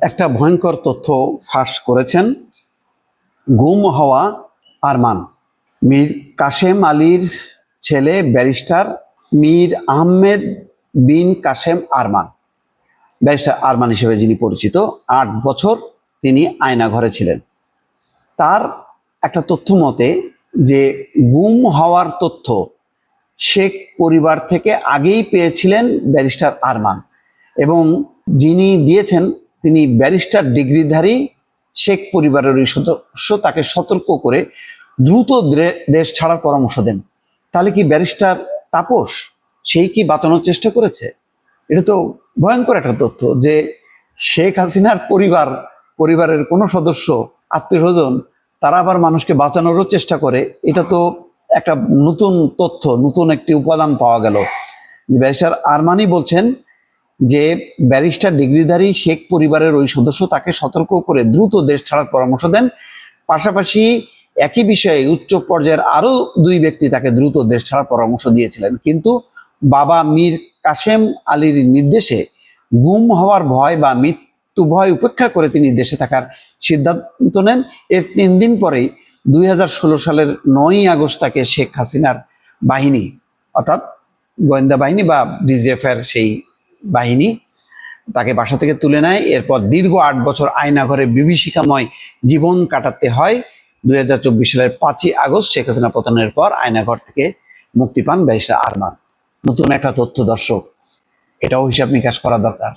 একটা ভয়ঙ্কর তথ্য ফাঁস করেছেন গুম হওয়া আরমান। মীর কাসেম আলীর ছেলে ব্যারিস্টার মীর আহমেদ বিন কাসেম আরমান, ব্যারিস্টার আরমান হিসেবে যিনি পরিচিত, 8 বছর তিনি আয়নাঘরে ছিলেন। তার একটা তথ্য মতে যে গুম হওয়ার তথ্য শেখ পরিবার থেকে আগেই পেয়েছিলেন ব্যারিস্টার আরমান, এবং যিনি দিয়েছেন তিনি ব্যারিস্টার ডিগ্রিধারী শেখ পরিবারের ওই সদস্য, তাকে সতর্ক করে দ্রুত দেশ ছাড়ার পরামর্শ দেন। তাহলে কি ব্যারিস্টার তাপস সেই কি বাঁচানোর চেষ্টা করেছে? এটা তো ভয়ঙ্কর একটা তথ্য যে শেখ হাসিনার পরিবারের কোনো সদস্য, আত্মীয় স্বজন, তারা আবার মানুষকে বাঁচানোরও চেষ্টা করে। এটা তো একটা নতুন তথ্য, নতুন একটি উপাদান পাওয়া গেল। ব্যারিস্টার আরমানই বলছেন যে ব্যারিস্টার ডিগ্রিধারী শেখ পরিবারের ওই সদস্য তাকে সতর্ক করে দ্রুত দেশ ছাড়ার পরামর্শ দেন। পাশাপাশি একই বিষয়ে উচ্চ পর্যায়ের আরো 2 ব্যক্তি তাকে দ্রুত দেশ ছাড়ার পরামর্শ দিয়েছিলেন, কিন্তু বাবা মীর কাসেম আলীর নির্দেশে গুম হওয়ার ভয় বা মৃত্যু ভয় উপেক্ষা করে তিনি দেশে থাকার সিদ্ধান্ত নেন। এর 3 দিন পরেই 2016 সালের 9ই আগস্ট তাকে শেখ হাসিনার বাহিনী, অর্থাৎ গোয়েন্দা বাহিনী বা ডিজিএফ এর সেই বাহিনী তাকে বাসা থেকে তুলে নেয়। এরপর দীর্ঘ 8 বছর আয়নাঘরে বিভীষিকাময় জীবন কাটাতে হয়। 2024 সালের 5ই আগস্ট শেখ হাসিনা পতনের পর আয়নাঘর থেকে মুক্তি পান ব্যারিস্টার আরমান। নতুন একটা তথ্য দর্শক, এটাও হিসাব নিকাশ করা দরকার।